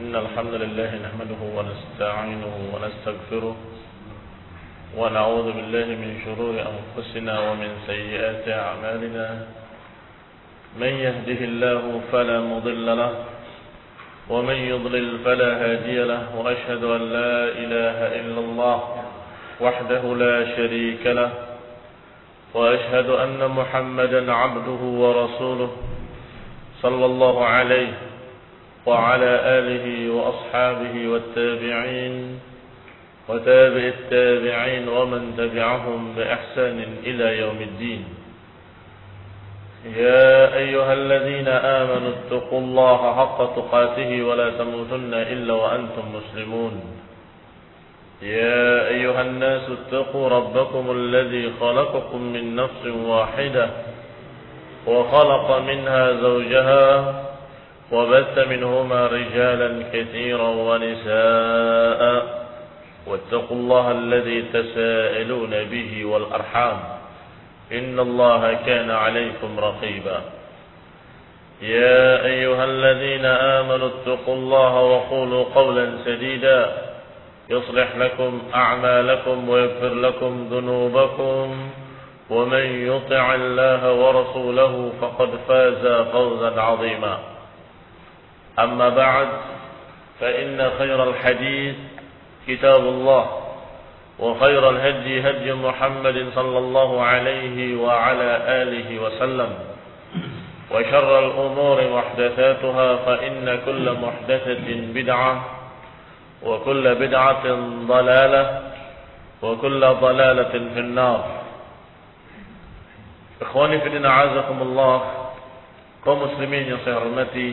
إن الحمد لله نحمده ونستعينه ونستغفره ونعوذ بالله من شرور أنفسنا ومن سيئات أعمالنا من يهده الله فلا مضل له ومن يضلل فلا هادي له وأشهد أن لا إله إلا الله وحده لا شريك له وأشهد أن محمدا عبده ورسوله صلى الله عليه وعلى آله وأصحابه والتابعين وتابع التابعين ومن تبعهم بإحسان إلى يوم الدين. يا أيها الذين آمنوا اتقوا الله حق تقاته ولا تموتن إلا وأنتم مسلمون. يا أيها الناس اتقوا ربكم الذي خلقكم من نفس واحدة وخلق منها زوجها وبث منهما رجالا كثيرا ونساء واتقوا الله الذي تساءلون به والأرحام إن الله كان عليكم رقيبا. يا أيها الذين آمنوا اتقوا الله وقولوا قولا سديدا يصلح لكم أعمالكم ويغفر لكم ذنوبكم ومن يطع الله ورسوله فقد فاز فوزا عظيما. أما بعد فإن خير الحديث كتاب الله وخير الهدي هدي محمد صلى الله عليه وعلى آله وسلم وشر الأمور محدثاتها فإن كل محدثة بدعة وكل بدعة ضلالة وكل ضلالة في النار. Ikhwani fi din a'azakumullah, kaum muslimin yang saya hormati,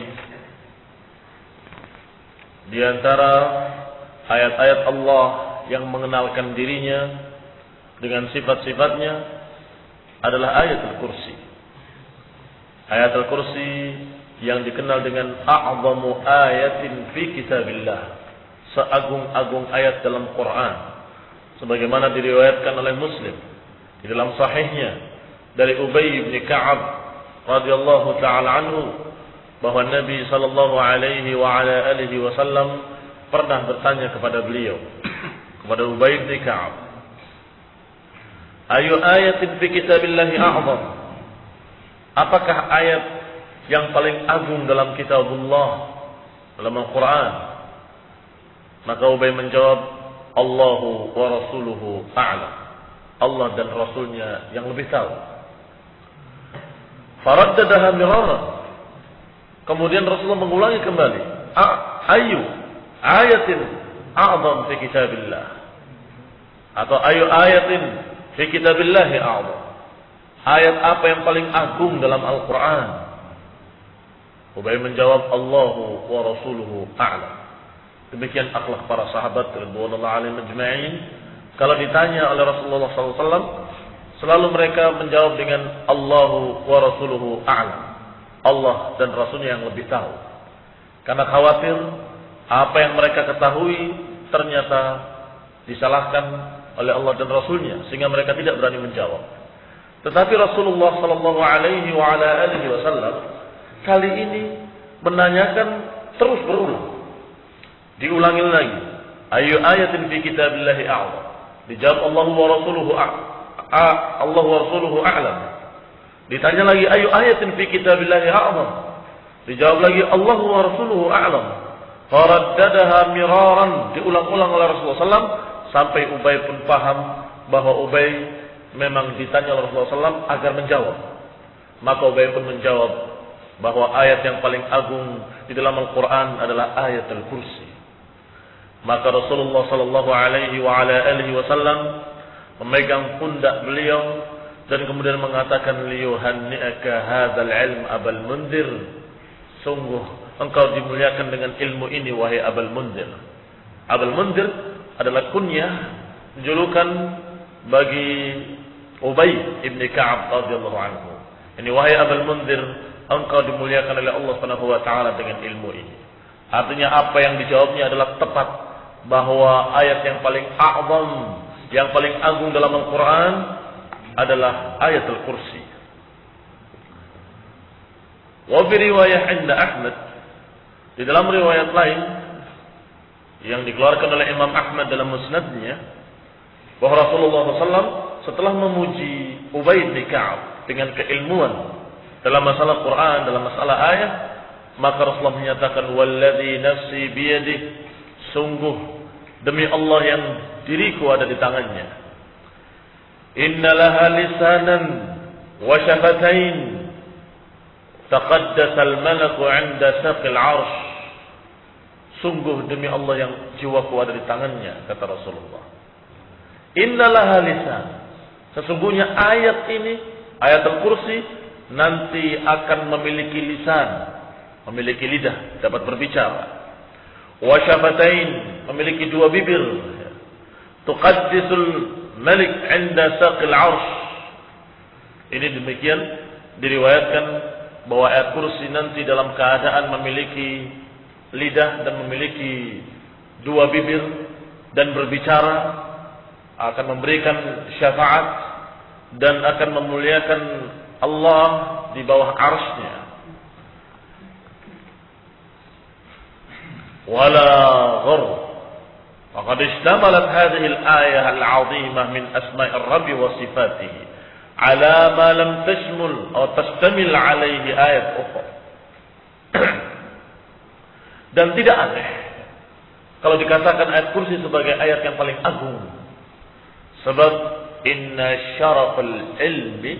di antara ayat-ayat Allah yang mengenalkan dirinya dengan sifat-sifatnya adalah ayatul kursi. Ayatul kursi yang dikenal dengan a'zamu ayatin fi kitabillah, seagung-agung ayat dalam Quran, sebagaimana diriwayatkan oleh Muslim di dalam sahihnya dari Ubay bin Ka'ab radhiyallahu taala anhu bahwa Nabi sallallahu alaihi wa ala alihi wasallam pernah bertanya kepada beliau, kepada Ubay bin Ka'ab, ayu ayatin fi kitabillahi a'zam, apakah ayat yang paling agung dalam kitabullah, dalam Al-Quran? Maka Ubay menjawab, Allahu wa rasuluhu a'lam, Allah dan Rasulnya yang lebih tahu. Faraddadaha mirara, kemudian Rasulullah mengulangi kembali, ayu ayatin a'zam fi kitabillah, atau ayu ayatin fi kitabillahi a'zam, ayat apa yang paling agung dalam Al-Quran? Ubay menjawab, Allahu wa rasuluhu a'lam. Demikian akhlak para sahabat radhiyallahu alaihim ajma'in. Kalau ditanya oleh Rasulullah SAW, selalu mereka menjawab dengan Allahu wa rasuluhu a'lam, Allah dan Rasulnya yang lebih tahu. Karena khawatir apa yang mereka ketahui ternyata disalahkan oleh Allah dan Rasulnya, sehingga mereka tidak berani menjawab. Tetapi Rasulullah sallallahu alaihi wa ala alihi wasallam kali ini menanyakan terus berulang. Diulangi lagi, ayu ayatin fi kitabillahi a'zam. Dijawab Allahu wa rasuluhu Allahu wa rasuluhu a'lam. Ditanya lagi, ayu ayatin fi kitabillahi a'zam. Dijawab lagi, Allahu wa rasuluhu a'lam. Faraddadaha miraran, diulang-ulang oleh Rasulullah SAW sampai Ubay pun paham bahwa Ubay memang ditanya oleh Rasulullah SAW agar menjawab. Maka Ubay pun menjawab bahwa ayat yang paling agung di dalam Al-Quran adalah ayatul kursi. Maka Rasulullah sallallahu alaihi wa ala alihi wasallam memegang pundak beliau dan kemudian mengatakan, liyuhanni'aka hadzal ilm Abul Munzir, sungguh engkau dimuliakan dengan ilmu ini wahai Abul Munzir. Abul Munzir adalah kunyah, julukan bagi Ubay ibn Ka'ab radhiyallahu anhu. Ini wahai Abul Munzir, engkau dimuliakan oleh Allah Subhanahu wa taala dengan ilmu ini. Artinya apa yang dijawabnya adalah tepat, bahwa ayat yang paling a'zam, yang paling agung dalam Al-Quran adalah ayatul kursi. Wa bi riwayah inda Ahmad, di dalam riwayat lain yang dikeluarkan oleh Imam Ahmad dalam musnadnya, bahwa Rasulullah SAW setelah memuji Ubay bin Ka'ab dengan keilmuan dalam masalah Quran, dalam masalah ayat, maka Rasulullah menyatakan, walladzi nafsi biyadih, sungguh demi Allah yang diriku ada di tangannya, innalaha lisanan wa syafatain taqaddasa al-malaku 'inda saqil 'arsy. Sungguh demi Allah yang jiwaku ada di tangannya, kata Rasulullah. Innalaha lisan, sesungguhnya ayat ini, ayat Al-Kursi, nanti akan memiliki lisan, memiliki lidah, dapat berbicara. Wa syafatain, memiliki dua bibir. Tuqaddisul malik 'inda saqil 'arsy. Ini demikian diriwayatkan bahwa ayat kursi nanti dalam keadaan memiliki lidah dan memiliki dua bibir dan berbicara, akan memberikan syafaat dan akan memuliakan Allah di bawah arsy-Nya. Wala ghurr, faqad ishtamalat hadhihi al-ayah al-'azimah min asma'ir Rabb wa sifatihi ala ma lam tashmul atau tastamil alaihi ayat ukhra. Dan tidak aneh kalau dikatakan ayat kursi sebagai ayat yang paling agung, sebab inna syarafal ilmi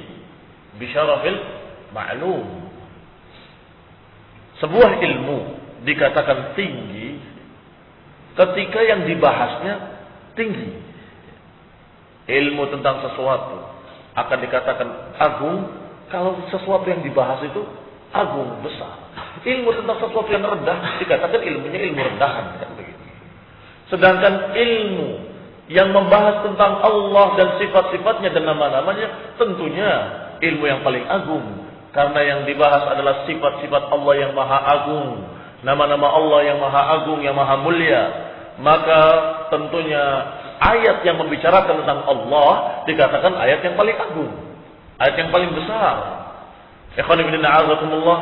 bi syarafil ma'lum. Sebuah ilmu dikatakan tinggi ketika yang dibahasnya tinggi. Ilmu tentang sesuatu akan dikatakan agung kalau sesuatu yang dibahas itu agung, besar. Ilmu tentang sesuatu yang rendah dikatakan ilmunya ilmu rendahan, kan begitu. Sedangkan ilmu yang membahas tentang Allah dan sifat-sifatnya dan nama-namanya tentunya ilmu yang paling agung, karena yang dibahas adalah sifat-sifat Allah yang maha agung, nama-nama Allah yang maha agung, yang maha mulia. Maka tentunya ayat yang membicarakan tentang Allah dikatakan ayat yang paling agung, ayat yang paling besar. Ikhwan fillah a'azakumullah,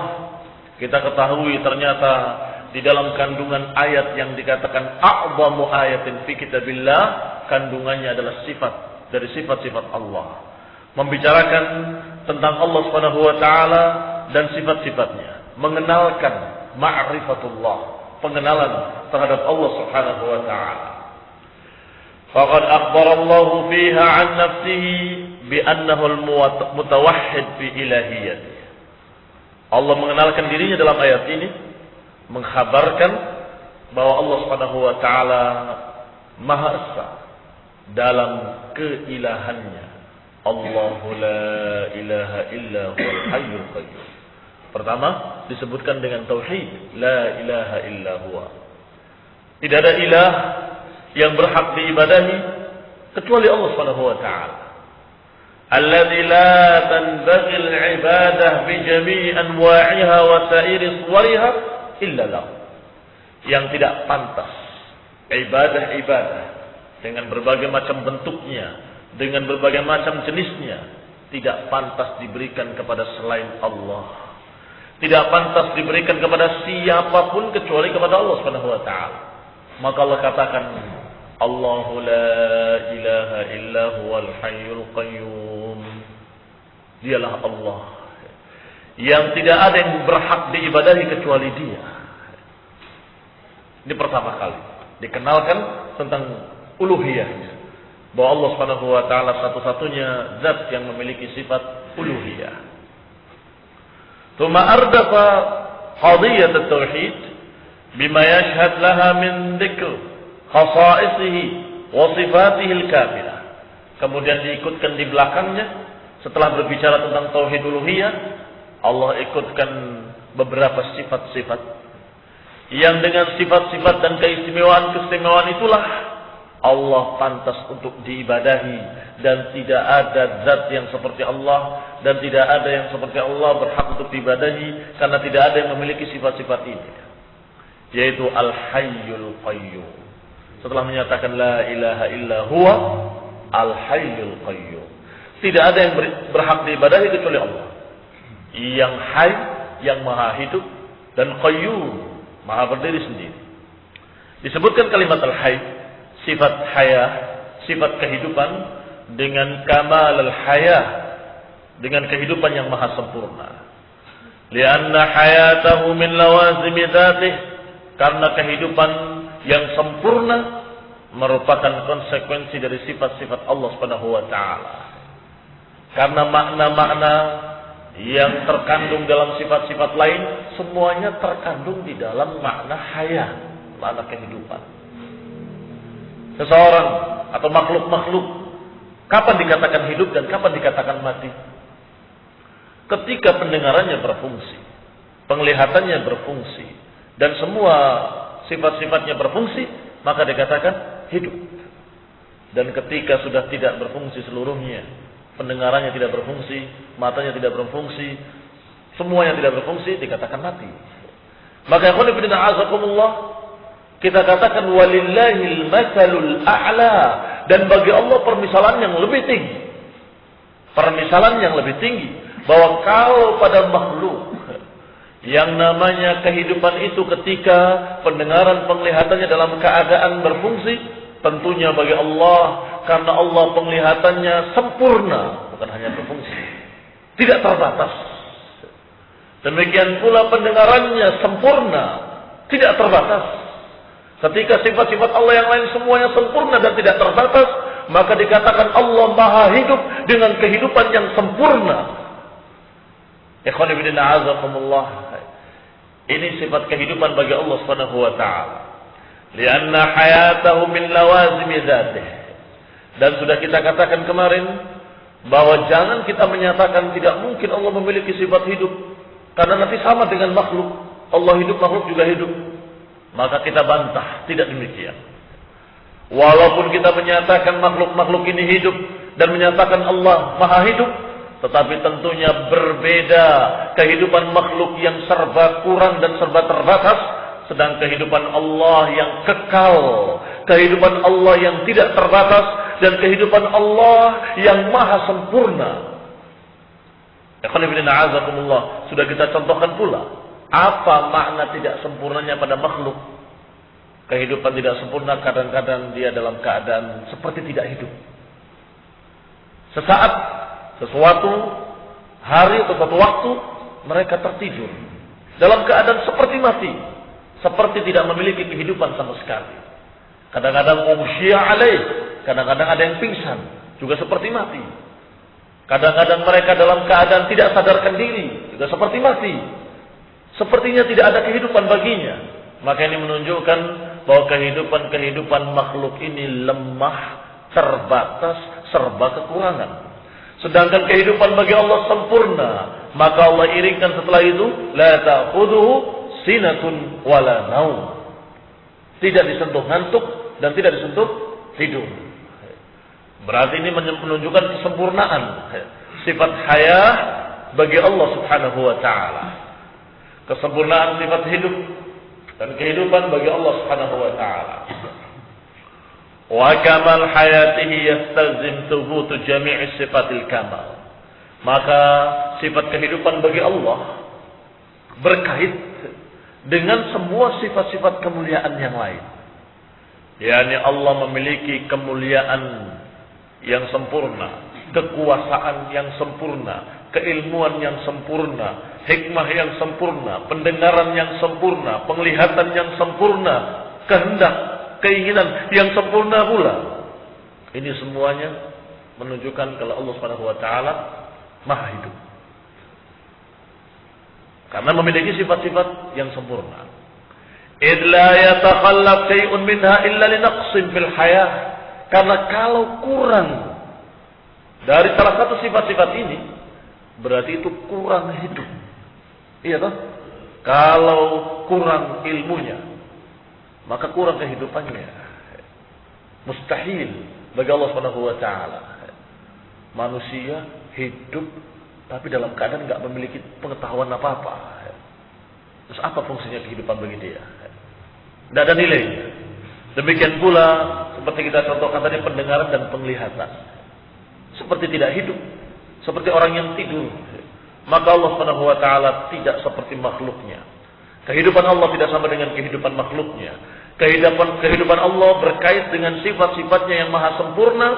kita ketahui ternyata di dalam kandungan ayat yang dikatakan a'zamu ayatin fi kitabillah, kandungannya adalah sifat dari sifat-sifat Allah, membicarakan tentang Allah Subhanahu wa taala dan sifat-sifatnya, mengenalkan ma'rifatullah, pengenalan terhadap Allah Subhanahu wa taala. Faqad akhbara Allah fiha 'an nafsihi bi annahu al-mutawahhid fi ilahiyyah. Allah mengenalkan dirinya dalam ayat ini, mengkhabarkan bahwa Allah Subhanahu wa taala Maha Esa dalam keilahannya. Allahu la ilaha illa huwal hayyul qayyum. Pertama disebutkan dengan tauhid, la ilaha illa huwa. Tidak ada ilah yang berhak diibadahi kecuali Allah Subhanahu wa taala. Alladzi la tanbaghi al-ibadah bi jami'i anwa'iha wa sa'iri suwariha illa lahu. Yang tidak pantas ibadah-ibadah dengan berbagai macam bentuknya, dengan berbagai macam jenisnya, tidak pantas diberikan kepada selain Allah. Tidak pantas diberikan kepada siapapun kecuali kepada Allah Subhanahu wa taala. Maka Allah katakan, Allahu la ilaha illa huwal hayyul qayyum. Dialah Allah yang tidak ada yang berhak diibadahi kecuali Dia. Ini pertama kali dikenalkan tentang uluhiyahnya, bahwa Allah Subhanahu wa taala satu-satunya zat yang memiliki sifat uluhiyah. Tsumma ardafa qadhiyat at-tauhid bima yashhad laha min dzikr khasa'isihi wa sifatihi al-kamilah. Kemudian diikutkan di belakangnya setelah berbicara tentang tauhid uluhiyah, Allah ikutkan beberapa sifat-sifat yang dengan sifat-sifat dan keistimewaan-keistimewaan itulah Allah pantas untuk diibadahi, dan tidak ada zat yang seperti Allah dan tidak ada yang seperti Allah berhak untuk diibadahi, karena tidak ada yang memiliki sifat-sifat ini, yaitu Al-Hayyul Qayyum. Setelah menyatakan la ilaha illa huwa Al-Hayyul Qayyum, tidak ada yang berhak diibadahi kecuali Allah yang hayy, yang maha hidup, dan qayyum, maha berdiri sendiri. Disebutkan kalimat al-hayy, sifat hayah, sifat kehidupan dengan kamal al-hayah, dengan kehidupan yang maha sempurna. Lianna hayatahu min lawazimi dzatih, karena kehidupan yang sempurna merupakan konsekuensi dari sifat-sifat Allah Subhanahu wa taala. Karena makna-makna yang terkandung dalam sifat-sifat lain semuanya terkandung di dalam makna hayah, makna kehidupan. Seseorang atau makhluk-makhluk kapan dikatakan hidup dan kapan dikatakan mati? Ketika pendengarannya berfungsi, penglihatannya berfungsi, dan semua sifat-sifatnya berfungsi, maka dikatakan hidup. Dan ketika sudah tidak berfungsi seluruhnya, pendengarannya tidak berfungsi, matanya tidak berfungsi, semuanya tidak berfungsi, dikatakan mati. Maka ikhwan fillah azakumullah, kita katakan walillahil matsalul a'la, dan bagi Allah permisalan yang lebih tinggi. Permisalan yang lebih tinggi bahwa kalau pada makhluk yang namanya kehidupan itu ketika pendengaran penglihatannya dalam keadaan berfungsi, tentunya bagi Allah, karena Allah penglihatannya sempurna, bukan hanya berfungsi, tidak terbatas. Demikian pula pendengarannya sempurna, tidak terbatas. Ketika sifat-sifat Allah yang lain semuanya sempurna dan tidak terbatas, maka dikatakan Allah maha hidup dengan kehidupan yang sempurna. Ikhwan fillah azakumullah, ini sifat kehidupan bagi Allah Subhanahu wa taala. Lianna hayatahu min lawazimi dzatih. Dan sudah kita katakan kemarin bahwa jangan kita menyatakan tidak mungkin Allah memiliki sifat hidup, karena nanti sama dengan makhluk. Allah hidup, makhluk juga hidup. Maka kita bantah, tidak demikian. Walaupun kita menyatakan makhluk-makhluk ini hidup dan menyatakan Allah maha hidup, tetapi tentunya berbeda kehidupan makhluk yang serba kurang dan serba terbatas, sedang kehidupan Allah yang kekal, kehidupan Allah yang tidak terbatas, dan kehidupan Allah yang maha sempurna. Ikhwan fillah a'azakumullah, sudah kita contohkan pula apa makna tidak sempurnanya pada makhluk. Kehidupan tidak sempurna, kadang-kadang dia dalam keadaan seperti tidak hidup. Sesaat, sesuatu hari atau suatu waktu mereka tertidur dalam keadaan seperti mati, seperti tidak memiliki kehidupan sama sekali. Kadang-kadang ughshiya alaih, kadang-kadang ada yang pingsan, juga seperti mati. Kadang-kadang mereka dalam keadaan tidak sadarkan diri, juga seperti mati. Sepertinya tidak ada kehidupan baginya. Maka ini menunjukkan bahwa kehidupan makhluk ini lemah, terbatas, serba kekurangan. Sedangkan kehidupan bagi Allah sempurna, maka Allah iringkan setelah itu, la ta'khudhuhu sinatun wala naum. Tidak disentuh ngantuk dan tidak disentuh tidur. Berarti ini menunjukkan kesempurnaan sifat hayah bagi Allah Subhanahu wa taala. Kesempurnaan sifat hidup dan kehidupan bagi Allah Subhanahu wa taala. Wa kamal hayatihi yastalzim thubutu jami'i sifatil kamal. Maka sifat kehidupan bagi Allah berkait dengan semua sifat-sifat kemuliaan yang lain. yakni Allah memiliki kemuliaan yang sempurna, kekuasaan yang sempurna, keilmuan yang sempurna, hikmah yang sempurna, pendengaran yang sempurna, penglihatan yang sempurna, kehendak, keinginan yang sempurna pula. Ini semuanya menunjukkan kalau Allah Subhanahu wa taala Maha hidup. Karena memiliki sifat-sifat yang sempurna. Idh la yatakhallaf shay'un minha illa li naqsin fil hayah. Karena kalau kurang dari salah satu sifat-sifat ini, berarti itu kurang hidup. Iya toh? Kalau kurang ilmunya, maka kurang kehidupannya. Mustahil bagi Allah Subhanahu wa taala. Manusia hidup tapi dalam keadaan enggak memiliki pengetahuan apa-apa. Terus apa fungsinya kehidupan bagi dia? Tidak ada nilainya. Demikian pula seperti kita contohkan tadi pendengaran dan penglihatan. Seperti tidak hidup, seperti orang yang tidur. Maka Allah Subhanahu wa taala tidak seperti makhluknya. Kehidupan Allah tidak sama dengan kehidupan makhluknya. Kehidupan Allah berkait dengan sifat-sifatnya yang maha sempurna,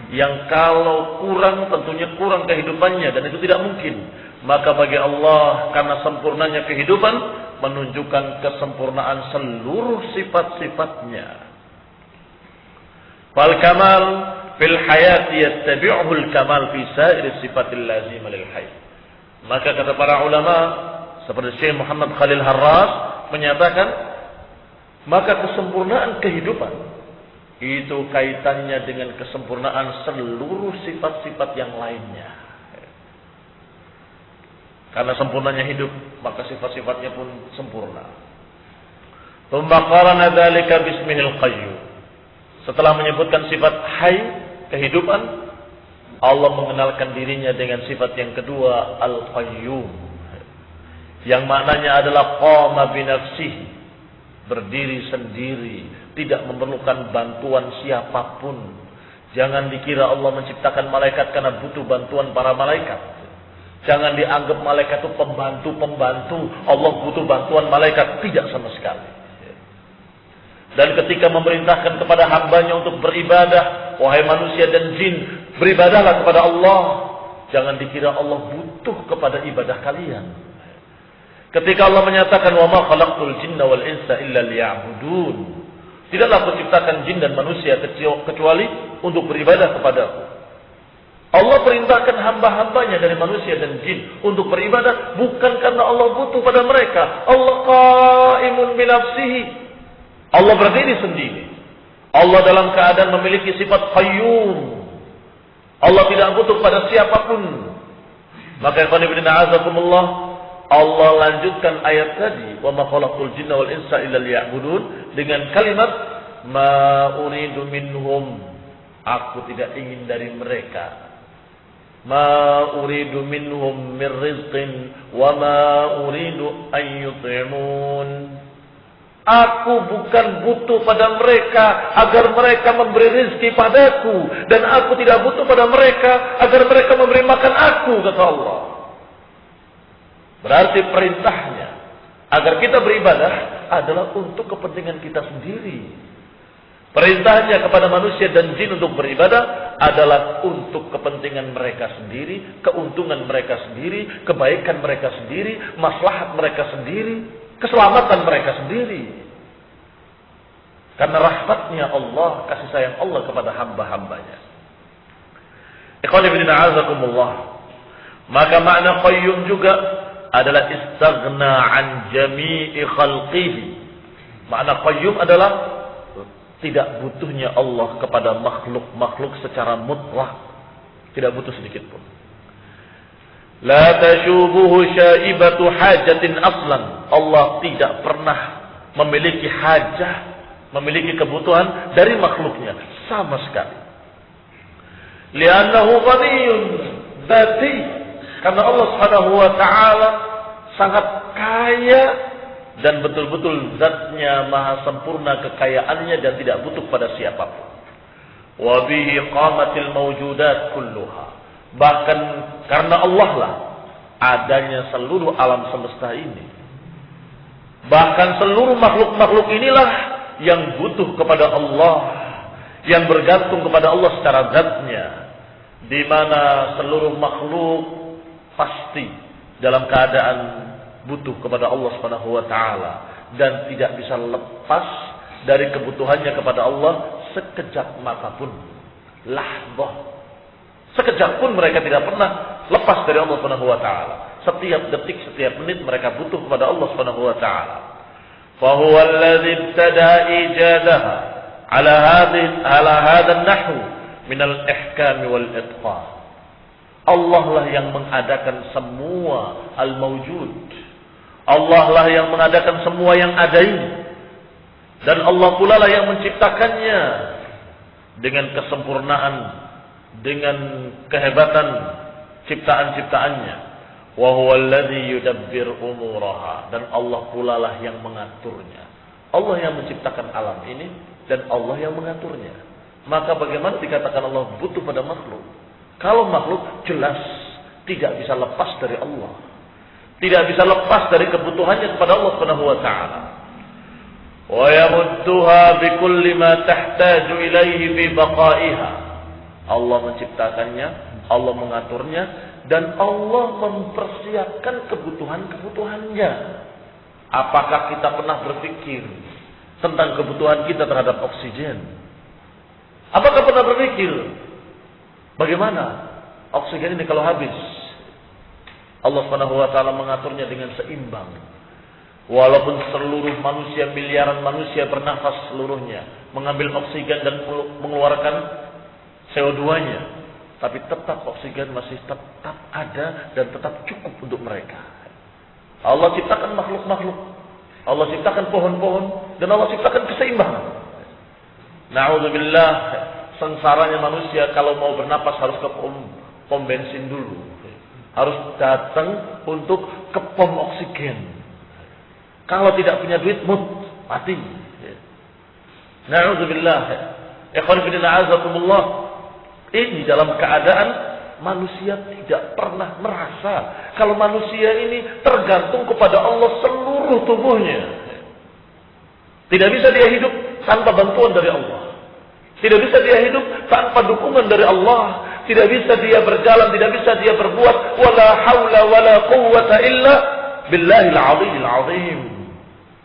yang kalau kurang tentunya kurang kehidupannya, dan itu tidak mungkin. Maka bagi Allah, karena sempurnanya kehidupan, menunjukkan kesempurnaan seluruh sifat-sifatnya. Fal kamal fil hayati yattabi'uhu al kamal fi sa'iri sifatil lazimah lil hayy. Maka kata para ulama seperti Syekh Muhammad Khalil Harras menyatakan, maka kesempurnaan kehidupan itu kaitannya dengan kesempurnaan seluruh sifat-sifat yang lainnya. Karena sempurnanya hidup, maka sifat-sifatnya pun sempurna. Tsumma qarana dzalika bismihil qayyum. Setelah menyebutkan sifat hayy, kehidupan, Allah mengenalkan dirinya dengan sifat yang kedua, al-qayyum, yang maknanya adalah qama bi nafsihi, berdiri sendiri, tidak memerlukan bantuan siapapun. Jangan dikira Allah menciptakan malaikat karena butuh bantuan para malaikat. Jangan dianggap malaikat itu pembantu-pembantu, Allah butuh bantuan malaikat, tidak sama sekali. Dan ketika memerintahkan kepada hambanya untuk beribadah, wahai manusia dan jin, beribadahlah kepada Allah. Jangan dikira Allah butuh kepada ibadah kalian. Ketika Allah menyatakan, wa ma khalaqtul jinna wal insa illa liya'budun, tidaklah aku ciptakan jin dan manusia kecuali untuk beribadah kepadaku. Allah perintahkan hamba-hambanya dari manusia dan jin untuk beribadah bukan karena Allah butuh pada mereka. Allah qaimun bi nafsihi. Allah berdiri sendiri. Allah dalam keadaan memiliki sifat qayyum. Allah tidak butuh pada siapapun. Maka ikhwan fillah azakumullah, Allah lanjutkan ayat tadi, wa ma khalaqul jinna wal insa illa liya'budun, dengan kalimat ma uridu minhum, aku tidak ingin dari mereka. Ma uridu minhum min rizqin wa ma uridu an yut'imun. Aku bukan butuh pada mereka agar mereka memberi rezeki padaku, dan aku tidak butuh pada mereka agar mereka memberi makan aku, kata Allah. Berarti perintahnya agar kita beribadah adalah untuk kepentingan kita sendiri. Perintahnya kepada manusia dan jin untuk beribadah adalah untuk kepentingan mereka sendiri, keuntungan mereka sendiri, kebaikan mereka sendiri, maslahat mereka sendiri, keselamatan mereka sendiri. Karena rahmatnya Allah, kasih sayang Allah kepada hamba-hambanya. Ikhwan fillah azakumullah. Maka makna qayyum juga adalah istaghna an jami'i khalqihi. Makna qayyum adalah tidak butuhnya Allah kepada makhluk-makhluk secara mutlak. Tidak butuh sedikit pun. La tashubuhu syaibatu hajatin aslan. Allah tidak pernah memiliki hajah, memiliki kebutuhan dari makhluknya sama sekali. Li'annahu ghaniyyun dzati. Karena Allah Subhanahu wa taala sangat kaya dan betul-betul zatnya maha sempurna kekayaannya dan tidak butuh pada siapapun. Wa bihi qamatil mawjudat kulluha. Bahkan karena Allah lah adanya seluruh alam semesta ini. Bahkan seluruh makhluk-makhluk inilah yang butuh kepada Allah, yang bergantung kepada Allah secara zatnya, di mana seluruh makhluk pasti dalam keadaan butuh kepada Allah Subhanahu wa taala dan tidak bisa lepas dari kebutuhannya kepada Allah sekejap mata pun. Lahbah. Sekejap pun mereka tidak pernah lepas dari Allah Subhanahu wa taala. Setiap detik, setiap menit mereka butuh kepada Allah Subhanahu wa taala. Fa huwa alladhi ibtada ijadaha ala hadha an-nahw min al-ihkam wal itqan. Allah lah yang mengadakan semua al-mawjud. Allah lah yang mengadakan semua yang ada ini. Dan Allah pula lah yang menciptakannya dengan kesempurnaan, dengan kehebatan ciptaan-ciptaannya. Wa huwa alladhi yudabbir umuraha. Dan Allah pula lah yang mengaturnya. Allah yang menciptakan alam ini dan Allah yang mengaturnya. Maka bagaimana dikatakan Allah butuh pada makhluk? Kalau makhluk jelas tidak bisa lepas dari Allah. Tidak bisa lepas dari kebutuhannya kepada Allah Subhanahu wa taala. wa yamudduha bikulli ma tahtaju ilaihi fi baqaiha. Allah menciptakannya, Allah mengaturnya, dan Allah mempersiapkan kebutuhan-kebutuhannya. Apakah kita pernah berpikir tentang kebutuhan kita terhadap oksigen? Apakah pernah berpikir bagaimana oksigen ini kalau habis? Allah Subhanahu wa taala mengaturnya dengan seimbang. Walaupun seluruh manusia, miliaran manusia bernafas seluruhnya, mengambil oksigen dan mengeluarkan CO2-nya, tapi tetap oksigen masih tetap ada dan tetap cukup untuk mereka. Allah ciptakan makhluk-makhluk, Allah ciptakan pohon-pohon, dan Allah ciptakan keseimbangan. Na'udzubillah, sengsaranya manusia kalau mau bernapas harus ke pom bensin dulu. Harus datang untuk ke pom oksigen. Kalau tidak punya duit, mati. Na'udzubillah. Ikhwan fillah azakumullah. Ini dalam keadaan manusia tidak pernah merasa kalau manusia ini tergantung kepada Allah seluruh tubuhnya. Tidak bisa dia hidup tanpa bantuan dari Allah. Tidak bisa dia hidup tanpa dukungan dari Allah. Tidak bisa dia berjalan, tidak bisa dia berbuat. Wala haula wala quwwata illa billahil aliyyil azim.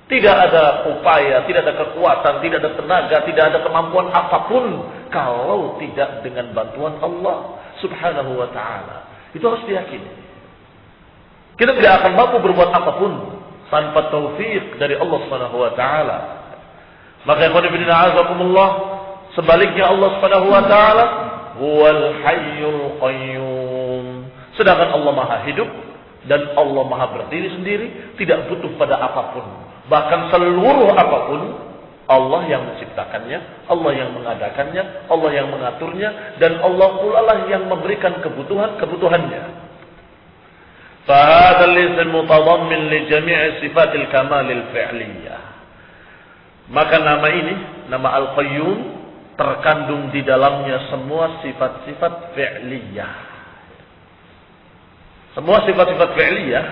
Tidak ada upaya, tidak ada kekuatan, tidak ada tenaga, tidak ada kemampuan apapun kalau tidak dengan bantuan Allah Subhanahu wa taala. Itu harus diyakini. Kita tidak akan mampu berbuat apapun tanpa taufik dari Allah Subhanahu wa taala. Maka ikhwan fillah azakumullah, sebaliknya Allah Subhanahu wa taala huwal hayyul qayyum. Sedangkan Allah Maha hidup dan Allah Maha berdiri sendiri, tidak butuh pada apapun. Bahkan seluruh apapun Allah yang menciptakannya, Allah yang mengadakannya, Allah yang mengaturnya, dan Allah pula lah yang memberikan kebutuhannya. Fahadha al-ism mutadammin li jami' sifatil kamalil fi'liyah. Maka nama ini, nama Al-Qayyum, terkandung di dalamnya semua sifat-sifat fi'liyah. Semua sifat-sifat fi'liyah,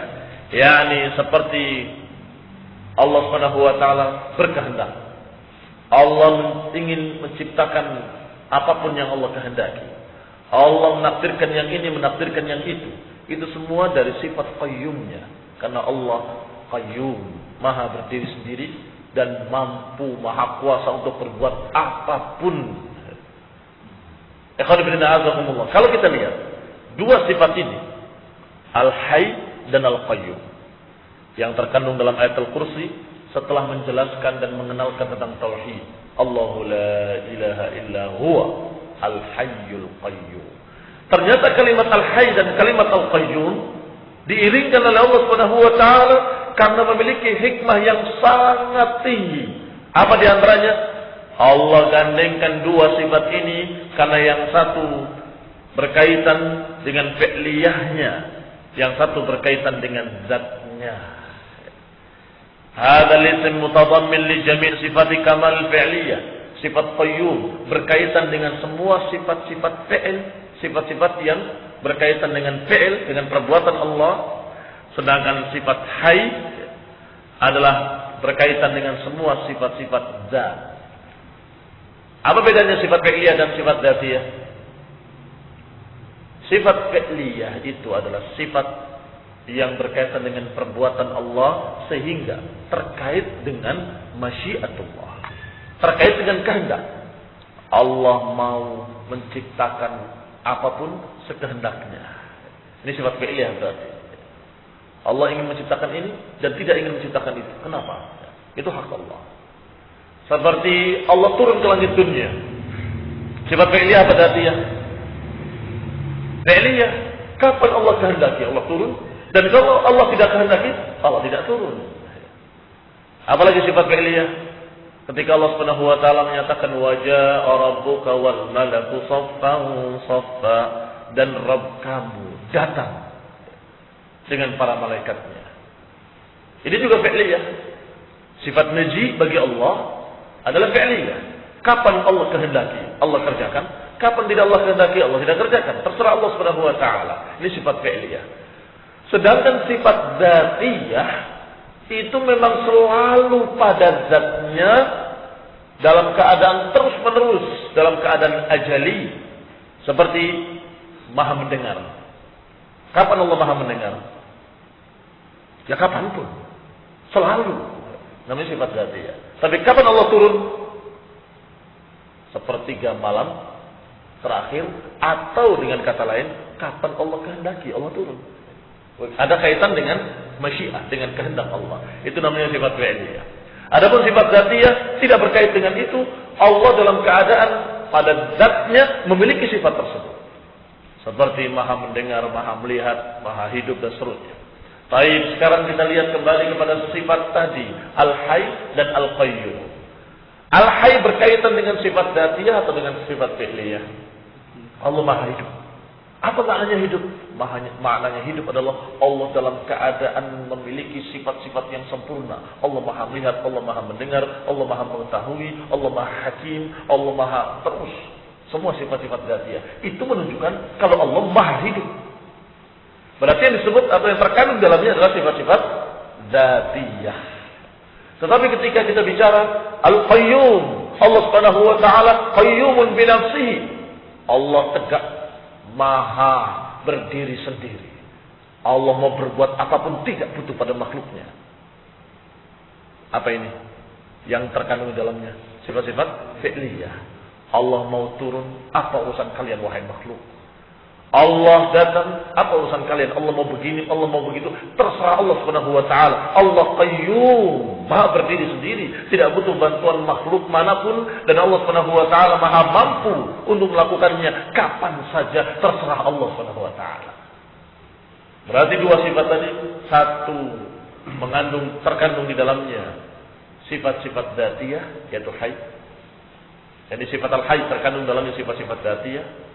yakni seperti Allah Subhanahu wa taala berkehendak. Allah ingin menciptakan apapun yang Allah kehendaki. Allah menakdirkan yang ini, menakdirkan yang itu. Itu semua dari sifat qayyumnya. Karena Allah qayyum, maha berdiri sendiri dan mampu, maha kuasa untuk berbuat apapun. Kalau kita lihat dua sifat ini, Al-Hayy dan Al-Qayyum, yang terkandung dalam ayat Al-Kursi setelah menjelaskan dan mengenalkan tentang tauhid. Allahu la ilaha illa huwa al-hayyul qayyum. Ternyata kalimat al-hayy dan kalimat al-qayyum diiringkan oleh Allah Subhanahu wa taala karena memiliki hikmah yang sangat tinggi. Apa di antaranya? Allah gandengkan dua sifat ini karena yang satu berkaitan dengan fi'liyahnya, yang satu berkaitan dengan zatnya. Hadal ism mutadammin li jami' sifat kamal fi'liyah. Sifat qayyum berkaitan dengan semua sifat-sifat fi'il, sifat-sifat yang berkaitan dengan fi'il, dengan perbuatan Allah. Sedangkan sifat hayy adalah berkaitan dengan semua sifat-sifat zat. Apa bedanya sifat fi'liyah dan sifat dzatiyah? Sifat fi'liyah itu adalah sifat yang berkaitan dengan perbuatan Allah sehingga terkait dengan masyiatullah, terkait dengan kehendak. Allah mau menciptakan apapun sekehendaknya. Ini sifat fi'liyah berarti. Allah ingin menciptakan ini dan tidak ingin menciptakan itu. Kenapa? Itu hak Allah. Seperti Allah turun ke langit dunia. Sifat fi'liyah apa dzatiyah? Fi'liyah. Kapan Allah kehendaki Allah turun? Dan kalau Allah tidak kehendaki, Allah tidak turun. Apalagi sifat fi'liyah. Ketika Allah Subhanahu wa taala menyatakan wajaa rabbuka wal malaku saffan saffa, dan Rabb kamu datang dengan para malaikatnya. Ini juga fi'liyah. Sifat maji bagi Allah adalah fi'liyah. Kapan Allah kehendaki, Allah kerjakan. Kapan tidak Allah kehendaki, Allah tidak kerjakan. Terserah Allah Subhanahu wa taala. Ini sifat fi'liyah. Sedangkan sifat dzatiyah itu memang selalu pada zatnya. zatnya dalam keadaan terus menerus, dalam keadaan ajali, seperti maha mendengar. Kapan Allah maha mendengar? Ya kapanpun, selalu. Namanya sifat zatiyah. Tapi kapan Allah turun? Sepertiga malam terakhir, atau dengan kata lain, kapan Allah kehendaki Allah turun. Ada kaitan dengan masyiah, dengan kehendak Allah. Itu namanya sifat fi'liyah. Adapun sifat zatiyah tidak berkait dengan itu. Allah dalam keadaan pada zatnya memiliki sifat tersebut. Seperti maha mendengar, maha melihat, maha hidup dan seterusnya. Baik, sekarang kita lihat kembali kepada sifat tadi, Al-Hayy dan Al-Qayyum. Al-Hayy berkaitan dengan sifat dzatiyah atau dengan sifat fi'liyah? Allah maha hidup. Apa maknanya hidup? Maknanya hidup adalah Allah dalam keadaan memiliki sifat-sifat yang sempurna. Allah maha melihat, Allah maha mendengar, Allah maha mengetahui, Allah maha hakim, Allah maha terus. Semua sifat-sifat dzatiyah. Itu menunjukkan kalau Allah maha hidup. Berarti yang disebut atau yang terkandung dalamnya adalah sifat-sifat dzatiyah. Tetapi ketika kita bicara Al-Qayyum, Allah Subhanahu wa taala qayyumun bi nafsihi. Allah tegak, maha berdiri sendiri. Allah mau berbuat apapun tidak butuh pada makhluknya. Apa ini? Yang terkandung di dalamnya sifat-sifat fi'liyah. Allah mau turun, apa urusan kalian wahai makhluk? Allah datang, apa urusan kalian? Allah mau begini, Allah mau begitu, terserah Allah Subhanahu wa taala. Allah qayyum, maha berdiri sendiri, tidak butuh bantuan makhluk manapun, dan Allah Subhanahu wa taala maha mampu untuk melakukannya kapan saja, terserah Allah Subhanahu wa taala. Berarti dua sifat tadi, satu terkandung di dalamnya sifat-sifat dzatiyah yaitu hayy. Jadi sifat al-hayy terkandung dalamnya sifat-sifat dzatiyah.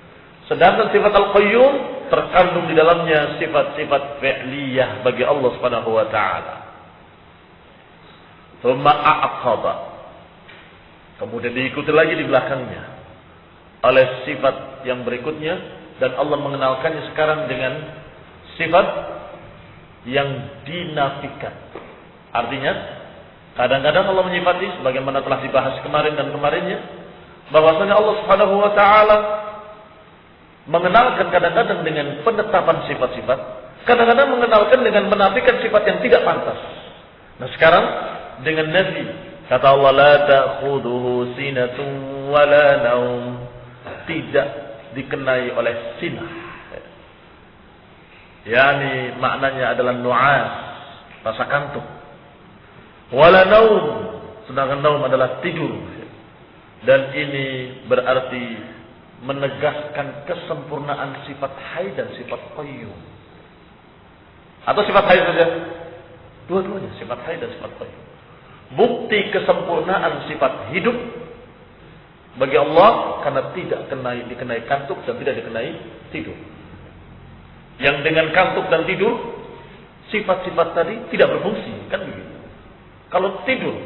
Sedangkan sifat al-qayyum terkandung di dalamnya sifat-sifat fi'liyah bagi Allah Subhanahu wa taala. Tsumma a'aqaba. Kemudian diikuti lagi di belakangnya oleh sifat yang berikutnya, dan Allah mengenalkannya sekarang dengan sifat yang dinafikan. Artinya, kadang-kadang Allah menyifati sebagaimana telah dibahas kemarin dan kemarinnya, bahwasanya Allah Subhanahu wa taala mengenalkan kadang-kadang dengan penetapan sifat-sifat, kadang-kadang mengenalkan dengan menafikan sifat yang tidak pantas. Nah sekarang dengan nafi, kata Allah, la ta'khuduhu sinatun wa la naum, tidak dikenai oleh sinah. Yani maknanya adalah nu'as, rasa kantuk. Wala naum, sedangkan naum adalah tidur. Dan ini berarti menegaskan kesempurnaan sifat hayy dan sifat qayyum. Atau sifat hayy saja? Dua-duanya, sifat hayy dan sifat qayyum. Bukti kesempurnaan sifat hidup bagi Allah karena tidak dikenai kantuk dan tidak dikenai tidur. Yang dengan kantuk dan tidur, sifat-sifat tadi tidak berfungsi, kan begitu. Kalau tidur,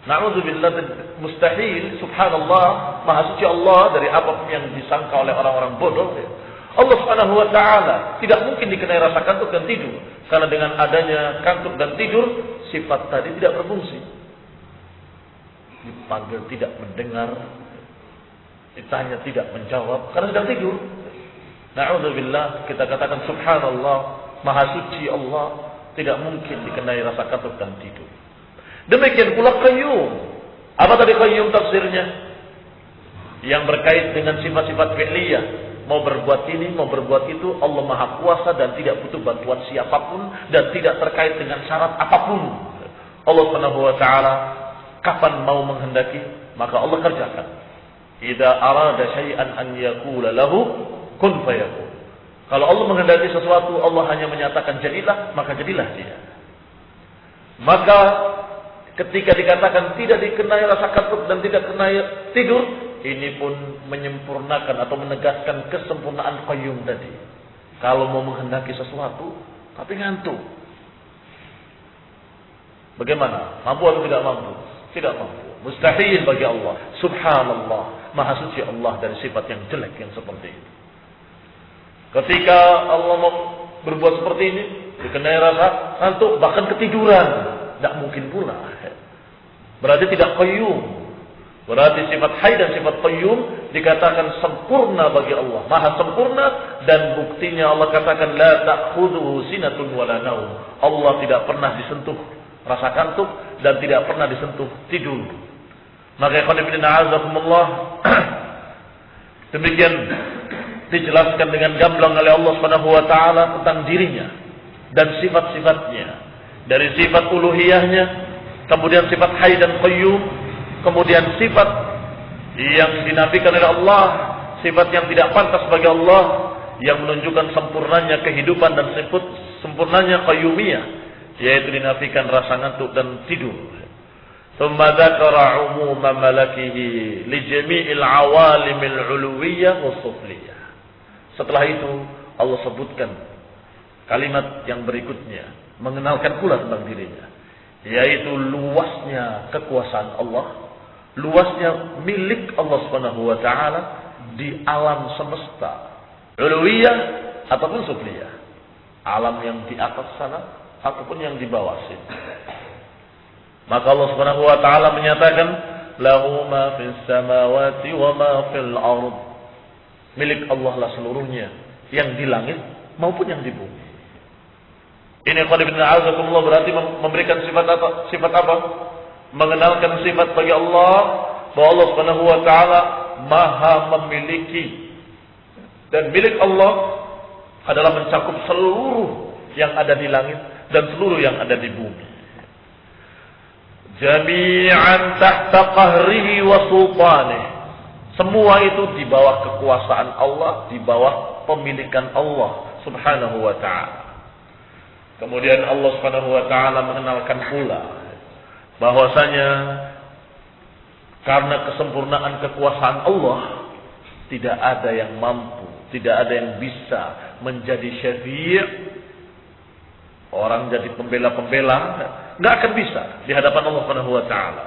na'udzubillah, mustahil, subhanallah, maha suci Allah dari apapun yang disangka oleh orang-orang bodoh. Allah Subhanahu wa taala tidak mungkin dikenai rasa kantuk dan tidur, karena dengan adanya kantuk dan tidur, sifat tadi tidak berfungsi. Dipanggil tidak mendengar, ditanya tidak menjawab karena sedang tidur. Na'udzubillah, kita katakan subhanallah, maha suci Allah, tidak mungkin dikenai rasa kantuk dan tidur. Demikian pula qayyum. Apa tadi qayyum tafsirnya? Yang berkait dengan sifat-sifat fi'liyah. Mau berbuat ini, mau berbuat itu, Allah maha kuasa dan tidak butuh bantuan siapapun, dan tidak terkait dengan syarat apapun. Allah Subhanahu wa taala kapan mau menghendaki, maka Allah kerjakan. Idza arada syai'an an yaqula lahu kun fayakun. Kalau Allah menghendaki sesuatu, Allah hanya menyatakan jadilah, maka jadilah dia. Maka ketika dikatakan tidak dikenai rasa kantuk dan tidak kenai tidur, ini pun menyempurnakan atau menegaskan kesempurnaan qayyum tadi. Kalau mau menghendaki sesuatu tapi ngantuk, bagaimana? Mampu atau tidak mampu? Tidak mampu. Mustahil bagi Allah. Subhanallah, maha suci Allah dari sifat yang jelek yang seperti itu. Ketika Allah mau berbuat seperti ini, dikenai rasa ngantuk, bahkan ketiduran, tidak mungkin pula. berarti tidak qayyum. Berarti sifat hayy dan sifat qayyum dikatakan sempurna bagi Allah, maha sempurna, dan buktinya Allah katakan la ta'khudhuhu sinatun wala naum. Allah tidak pernah disentuh rasa kantuk dan tidak pernah disentuh tidur. Maka ikhwan fillah azakumullah, demikian dijelaskan dengan gamblang oleh Allah Subhanahu wa taala tentang dirinya dan sifat-sifatnya. Dari sifat uluhiyahnya, kemudian sifat hayy dan qayyum, kemudian sifat yang dinafikan oleh Allah, sifat yang tidak pantas bagi Allah, yang menunjukkan sempurnanya kehidupan dan sempurnanya qayyumiyah, yaitu dinafikan rasa ngantuk dan tidur. Thumma dzakara umuma malakihi li jami'il awalimil 'uluwiyyah was sufliyah. Setelah itu Allah sebutkan kalimat yang berikutnya, mengenalkan pula tentang dirinya, yaitu luasnya kekuasaan Allah, luasnya milik Allah Subhanahu wa taala di alam semesta, uluwiyah ataupun sufliyah, alam yang di atas sana ataupun yang di bawah sini. Maka Allah Subhanahu wa taala menyatakan, lahu ma fis samawati wa ma fil ard. Milik Allah lah seluruhnya, yang di langit maupun yang di bumi. Ini qad bin a'azakumullah berarti memberikan sifat apa? Sifat apa? Mengenalkan sifat bagi Allah, bahwa Allah Subhanahu wa taala maha memiliki, dan milik Allah adalah mencakup seluruh yang ada di langit dan seluruh yang ada di bumi. Jami'an tahta qahrihi wa sultanih. Semua itu di bawah kekuasaan Allah, di bawah pemilikan Allah Subhanahu wa taala. Kemudian Allah Subhanahu wa taala mengenalkan pula bahwasanya karena kesempurnaan kekuasaan Allah, tidak ada yang mampu, tidak ada yang bisa menjadi syafi', orang jadi pembela-pembela, enggak akan bisa di hadapan Allah Subhanahu wa taala.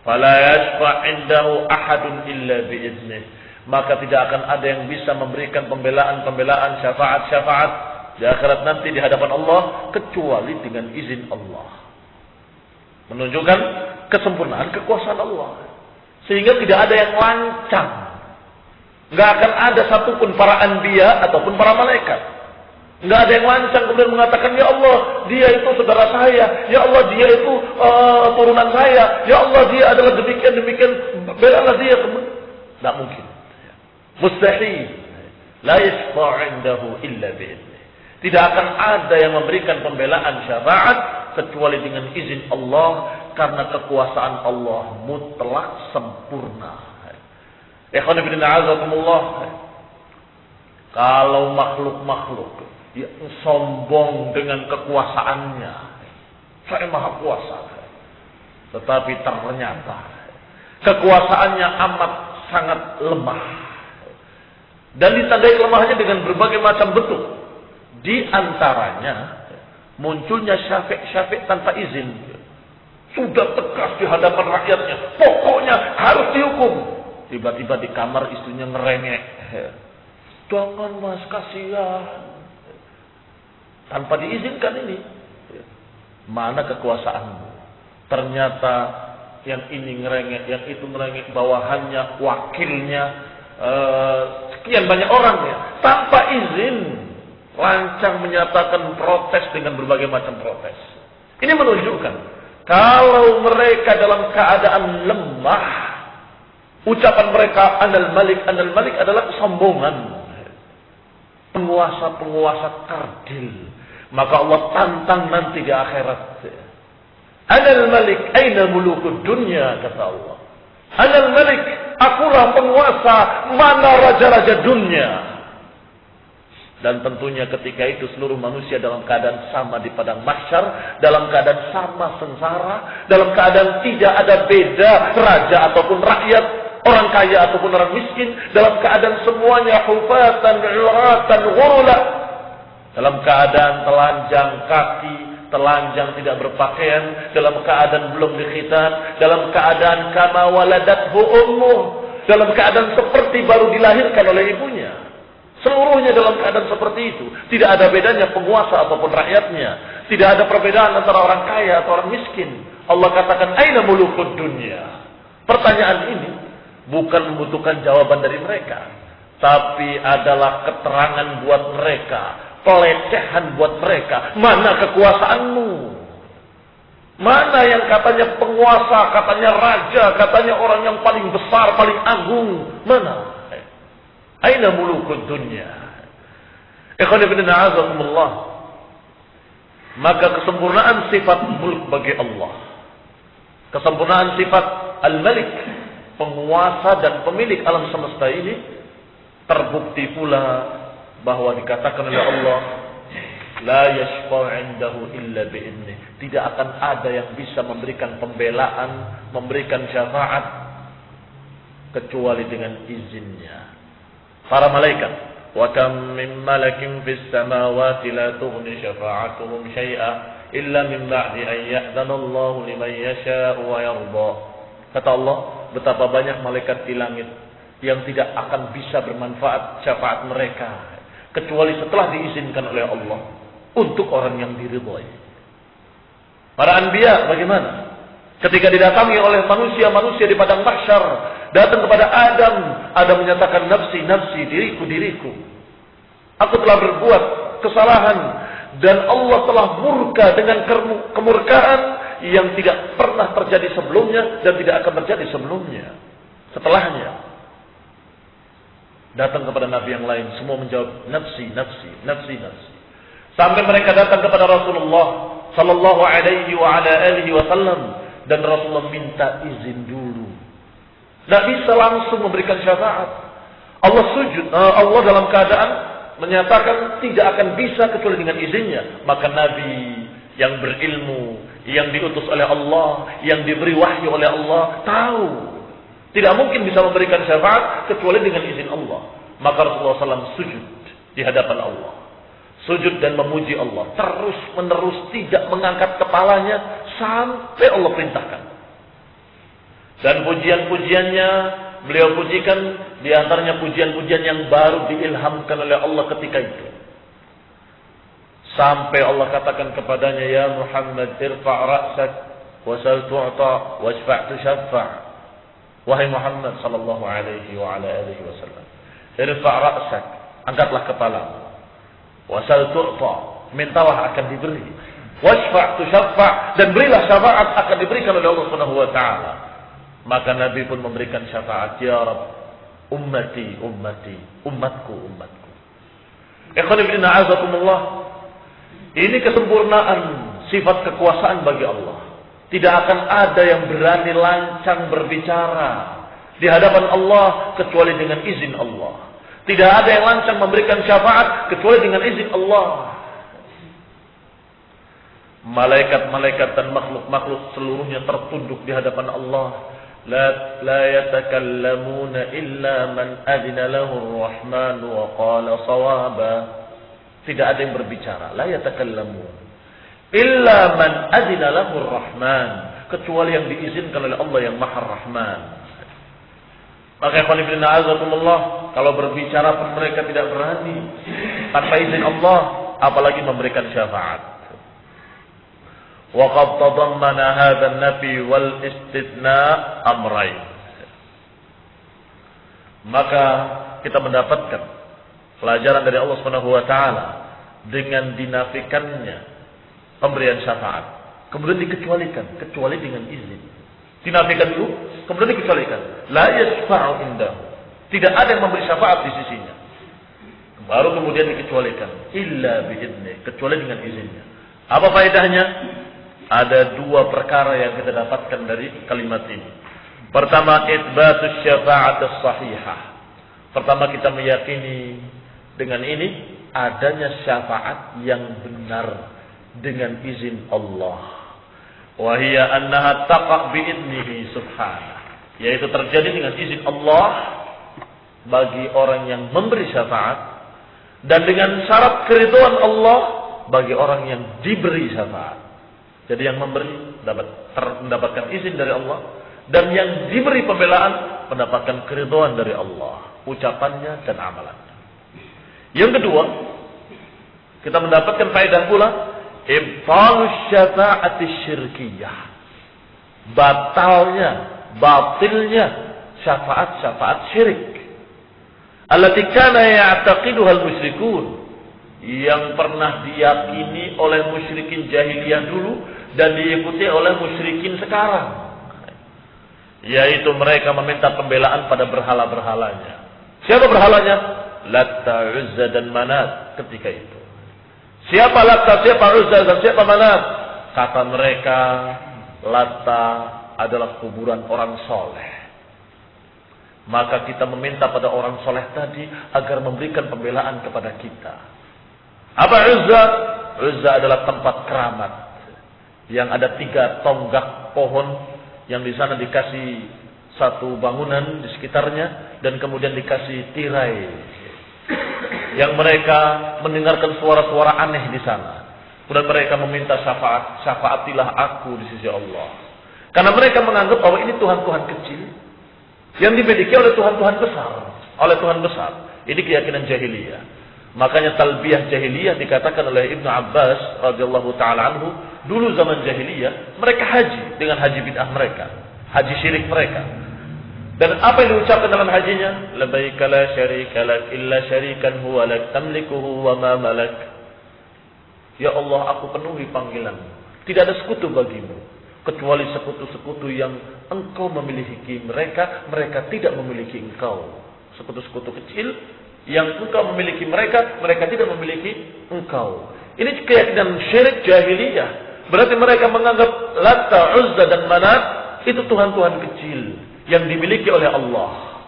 Fala yashfa' indahu ahadun illa bi'idnih. Maka tidak akan ada yang bisa memberikan pembelaan-pembelaan, syafaat-syafaat di akhirat nanti di hadapan Allah kecuali dengan izin Allah. Menunjukkan kesempurnaan kekuasaan Allah, sehingga tidak ada yang lancang. Enggak akan ada satupun para anbiya ataupun para malaikat, enggak ada yang lancang kemudian mengatakan, ya Allah, dia itu saudara saya, ya Allah, dia itu turunan saya, ya Allah, dia adalah demikian-demikian, belalah dia. Tidak mungkin, mustahil. La yashfa'u 'indahu illa bi'idnih. Tidak akan ada yang memberikan pembelaan syafaat kecuali dengan izin Allah, karena kekuasaan Allah mutlak sempurna. Ikhwan fillah azakumullah, kalau makhluk-makhluk yang sombong dengan kekuasaannya, saya maha kuasa, tetapi ternyata kekuasaannya amat sangat lemah, dan ditandai kelemahannya dengan berbagai macam bentuk. Di antaranya munculnya syafi' tanpa izin, sudah tegas di hadapan rakyatnya, pokoknya harus dihukum. Tiba-tiba di kamar istrinya ngerengek, jangan mas, kasihan, tanpa diizinkan ini. Mana kekuasaanmu? Ternyata yang ini ngerengek, yang itu ngerengek, bawahannya, wakilnya, sekian banyak orangnya, tanpa izin, lancang menyatakan protes dengan berbagai macam protes. Ini menunjukkan kalau mereka dalam keadaan lemah, ucapan mereka Anal Malik adalah kesombongan, penguasa-penguasa kardil. Maka Allah tantang nanti di akhirat. Anal Malik, aina mulukud dunya, kata Allah. Anal Malik, akulah penguasa, mana raja-raja dunia. Dan tentunya ketika itu seluruh manusia dalam keadaan sama di padang mahsyar, dalam keadaan sama sengsara, dalam keadaan tidak ada beda raja ataupun rakyat, orang kaya ataupun orang miskin, dalam keadaan semuanya hufatan, uratan, ghurla, dalam keadaan telanjang kaki, telanjang tidak berpakaian, dalam keadaan belum dikhitan, dalam keadaan kama waladathu ummuh, dalam keadaan seperti baru dilahirkan oleh ibunya. Seluruhnya dalam keadaan seperti itu. Tidak ada bedanya penguasa ataupun rakyatnya. Tidak ada perbedaan antara orang kaya atau orang miskin, Allah katakan aina mulukud dunya. Pertanyaan ini bukan membutuhkan jawaban dari mereka, tapi adalah keterangan buat mereka, pelecehan buat mereka. Mana kekuasaanmu? Mana yang katanya penguasa, katanya raja, katanya orang yang paling besar, paling agung? Mana? Aina mulukud dunya? Ikhwan fillah a'azakumullah. Maka kesempurnaan sifat mulk bagi Allah, kesempurnaan sifat al-malik, penguasa dan pemilik alam semesta ini, terbukti pula bahwa dikatakan oleh Allah, la yashfa'u 'indahu illa bi'idnih. Tidak akan ada yang bisa memberikan pembelaan, memberikan syafaat kecuali dengan izinnya. Para malaikat, wa kam min malakin fis samawati la tughni syafa'atuhum syai'a illa min ba'di an ya'dana Allahu liman yasha'u wa yarda. Kata Allah, betapa banyak malaikat di langit yang tidak akan bisa bermanfaat syafaat mereka kecuali setelah diizinkan oleh Allah untuk orang yang diridhai. Para anbiya bagaimana? Ketika didatangi oleh manusia-manusia di padang mahsyar, datang kepada Adam, Adam menyatakan nafsi, nafsi, diriku, diriku. Aku telah berbuat kesalahan dan Allah telah murka dengan kemurkaan yang tidak pernah terjadi sebelumnya dan tidak akan terjadi sebelumnya. Setelahnya datang kepada nabi yang lain, semua menjawab nafsi, nafsi, nafsi, nafsi. Sampai mereka datang kepada Rasulullah sallallahu alaihi wa ala alihi wasallam, dan Rasulullah minta izin dulu. Tidak bisa langsung memberikan syafaat. Allah sujud, Allah dalam keadaan menyatakan tidak akan bisa kecuali dengan izinnya. Maka Nabi yang berilmu, yang diutus oleh Allah, yang diberi wahyu oleh Allah, tahu tidak mungkin bisa memberikan syafaat kecuali dengan izin Allah. Maka Rasulullah SAW sujud di hadapan Allah, sujud dan memuji Allah, terus menerus tidak mengangkat kepalanya sampai Allah perintahkan. Dan pujian-pujiannya beliau pujikan, di antaranya pujian-pujian yang baru diilhamkan oleh Allah ketika itu. Sampai Allah katakan kepadanya, ya Muhammad, irfa' ra'sak wasal tu'ta washfa' tushaffa'. Wahai Muhammad sallallahu alaihi wa ala alihi wasallam, irfa' ra'sak, angkatlah kepalamu. Wasal tu'ta, mintalah akan diberi. Washfa' tushaffa', dan berilah syafaat akan diberikan oleh Allah Subhanahu wa taala. Maka Nabi pun memberikan syafaat, ya Rabb, ummati, ummati, umatku, umatku. Ikhwan fillah a'azakumullah. Ini kesempurnaan sifat kekuasaan bagi Allah. Tidak akan ada yang berani lancang berbicara di hadapan Allah kecuali dengan izin Allah. Tidak ada yang lancang memberikan syafaat kecuali dengan izin Allah. Malaikat-malaikat dan makhluk-makhluk seluruhnya tertunduk di hadapan Allah. La yatakallamuna illa man adina lahu ar-Rahman wa qala shawaba. Tidak ada yang berbicara. La yatakallamun illa man adina lahu ar-Rahman, kecuali yang diizinkan oleh Allah yang Maha Rahman. Maka ikhwan fillah a'azakumullah, kalau berbicara pun mereka tidak berani tanpa izin Allah, apalagi memberikan syafaat. Wa qad tadammana hadha an-nafi wal istithna' amrayn. Maka kita mendapatkan pelajaran dari Allah Subhanahu wa taala dengan dinafikannya pemberian syafaat, kemudian dikecualikan, kecuali dengan izin. Dinafikan dulu, kemudian dikecualikan. La yashfa'u indahu, tidak ada yang memberi syafaat di sisinya. Baru kemudian dikecualikan, illa bi'idnih, kecuali dengan izinnya. Apa faedahnya? Ada dua perkara yang kita dapatkan dari kalimat ini. Pertama, itsbatus syafa'at as-sahihah. Pertama, kita meyakini dengan ini adanya syafaat yang benar dengan izin Allah. Wa hiya annaha taqa' bi'idnihi subhanahu, yaitu terjadi dengan izin Allah bagi orang yang memberi syafaat, dan dengan syarat keridhaan Allah bagi orang yang diberi syafaat. Jadi yang memberi mendapatkan izin dari Allah, dan yang diberi pembelaan mendapatkan keridhaan dari Allah, ucapannya dan amalannya. Yang kedua, kita mendapatkan faedah pula ibtalus syafa'ati syirkiyah, batilnya syafaat-syafaat syirik. Allati kana ya'taqiduha al-musyrikun, yang pernah diyakini oleh musyrikin jahiliyah dulu dan diikuti oleh musyrikin sekarang. Yaitu mereka meminta pembelaan pada berhala-berhalanya. Siapa berhalanya? Latta, Uzza dan Manat ketika itu. Siapa Latta, siapa Uzza dan siapa Manat? Kata mereka, Latta adalah kuburan orang soleh. Maka kita meminta pada orang soleh tadi agar memberikan pembelaan kepada kita. Apa Uzza? Uzza adalah tempat keramat yang ada 3 tonggak pohon yang di sana dikasih satu bangunan di sekitarnya dan kemudian dikasih tirai. Yang mereka mendengarkan suara-suara aneh di sana. Kemudian mereka meminta syafaat, syafaatilah aku di sisi Allah. Karena mereka menganggap bahwa ini Tuhan-Tuhan kecil yang dimiliki oleh Tuhan-Tuhan besar, Ini keyakinan jahiliyah. Makanya talbiyah jahiliyah dikatakan oleh Ibnu Abbas radhiyallahu taala anhu, dulu zaman jahiliyah mereka haji dengan haji bid'ah mereka, haji syirik mereka. Dan apa yang diucapkan dalam hajinya? Labbaik la syarika lak illa syarikan huwa lak tamlikuhu wa ma malak. Ya Allah, aku penuhi panggilan. Tidak ada sekutu bagimu kecuali sekutu-sekutu yang engkau memiliki mereka, mereka tidak memiliki engkau. Sekutu-sekutu kecil yang engkau memiliki mereka, mereka tidak memiliki engkau. Ini keyakinan syirik jahiliyah. Berarti mereka menganggap Latta, Uzza dan Manat itu Tuhan-Tuhan kecil yang dimiliki oleh Allah.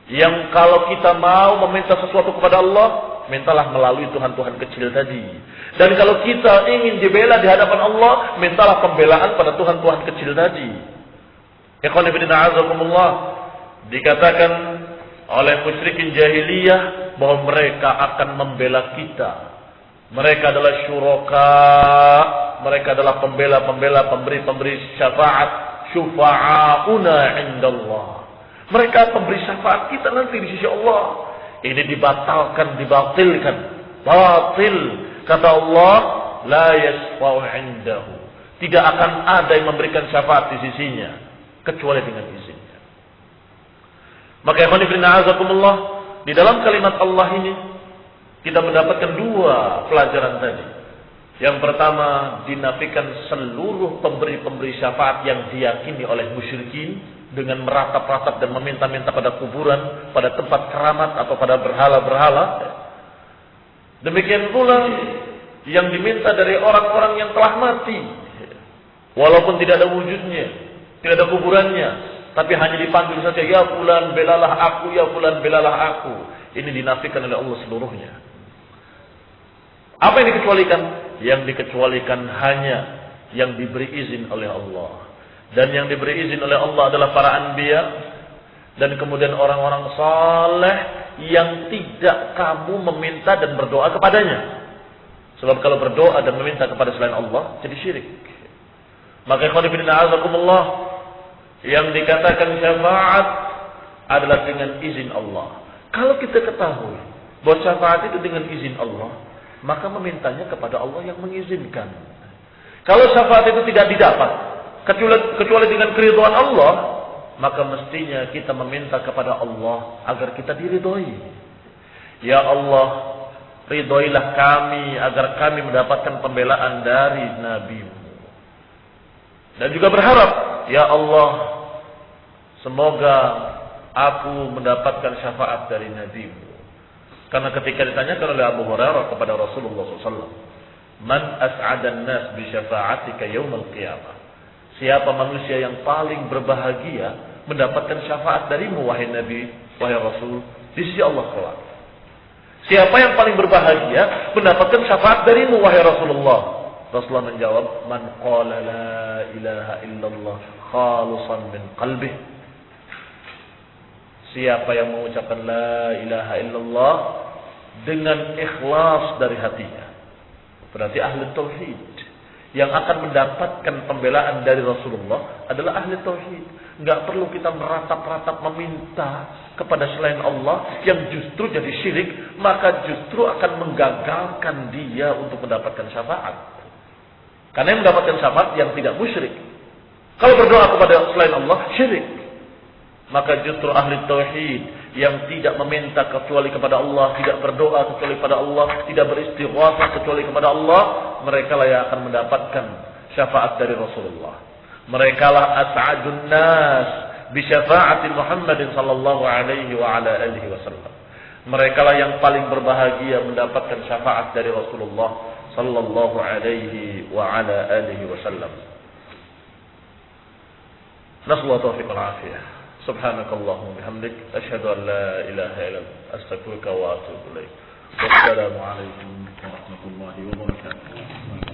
Yang kalau kita mau meminta sesuatu kepada Allah, mintalah melalui Tuhan-Tuhan kecil tadi. Dan kalau kita ingin dibela di hadapan Allah, mintalah pembelaan pada Tuhan-Tuhan kecil tadi. Ikhwan fillah a'azakumullah, dikatakan oleh musyrikin jahiliyah bahwa mereka akan membela kita. Mereka adalah syuraka, mereka adalah pembela-pembela, pemberi-pemberi syafaat, syufa'auna indallah. Mereka pemberi syafaat kita nanti di sisi Allah. Ini dibatalkan, dibatilkan. Batil. Kata Allah, la yasfa'u indahu. Tidak akan ada yang memberikan syafaat di sisinya kecuali dengan izinnya. Maka ikhwan fillah azakumullah, di dalam kalimat Allah ini kita mendapatkan 2 pelajaran tadi. Yang pertama, dinafikan seluruh pemberi-pemberi syafaat yang diyakini oleh musyrikin dengan meratap-ratap dan meminta-minta pada kuburan, pada tempat keramat atau pada berhala-berhala. Demikian pula yang diminta dari orang-orang yang telah mati, walaupun tidak ada wujudnya, tidak ada kuburannya, tapi hanya dipanggil saja, ya fulan belalah aku, ya fulan belalah aku. Ini dinafikan oleh Allah seluruhnya. Apa yang dikecualikan? Yang dikecualikan hanya yang diberi izin oleh Allah. Dan yang diberi izin oleh Allah adalah para anbiya dan kemudian orang-orang saleh yang tidak kamu meminta dan berdoa kepadanya. Sebab kalau berdoa dan meminta kepada selain Allah jadi syirik. Maka ikhwan fillah azakumullah, yang dikatakan syafaat adalah dengan izin Allah. Kalau kita ketahui bahwa syafaat itu dengan izin Allah, maka memintanya kepada Allah yang mengizinkan. Kalau syafaat itu tidak didapat kecuali dengan keridhaan Allah, maka mestinya kita meminta kepada Allah agar kita diridhoi. Ya Allah, ridhoilah kami agar kami mendapatkan pembelaan dari Nabi-Mu. Dan juga berharap, ya Allah, semoga aku mendapatkan syafaat dari Nabi-Mu. Karena ketika ditanyakan oleh Abu Hurairah kepada Rasulullah SAW, Man as'adan nas bi syafa'atika yaumal qiyamah. Siapa manusia yang paling berbahagia mendapatkan syafaat darimu, wahai Nabi, wahai Rasul, di sisi Allah kelak. Siapa yang paling berbahagia mendapatkan syafaat darimu, wahai Rasulullah? Rasulullah menjawab, Man qala la ilaha illallah khalusan min qalbih. Siapa yang mengucapkan la ilaha illallah dengan ikhlas dari hatinya, berarti ahli tauhid. Yang akan mendapatkan pembelaan dari Rasulullah adalah ahli tauhid. Enggak perlu kita meratap-ratap meminta kepada selain Allah yang justru jadi syirik, maka justru akan menggagalkan dia untuk mendapatkan syafaat. Karena yang mendapatkan syafaat yang tidak musyrik. Kalau berdoa kepada selain Allah, syirik. Maka justru ahli tauhid yang tidak meminta kecuali kepada Allah, tidak berdoa kecuali kepada Allah, tidak beristighatsah kecuali kepada Allah, mereka lah yang akan mendapatkan syafaat dari Rasulullah. Mereka lah as'adun nas bi syafaati Muhammadin sallallahu alaihi wa ala alihi wasallam. Mereka lah yang paling berbahagia mendapatkan syafaat dari Rasulullah sallallahu alaihi wa ala alihi wasallam. Nasallahu taufiq wal afiyah. Subhanakallahumma bihamdik asyhadu an la ilaha illa anta astaghfiruka wa atubu ilaik. Wassalamu alaikum warahmatullahi wabarakatuh.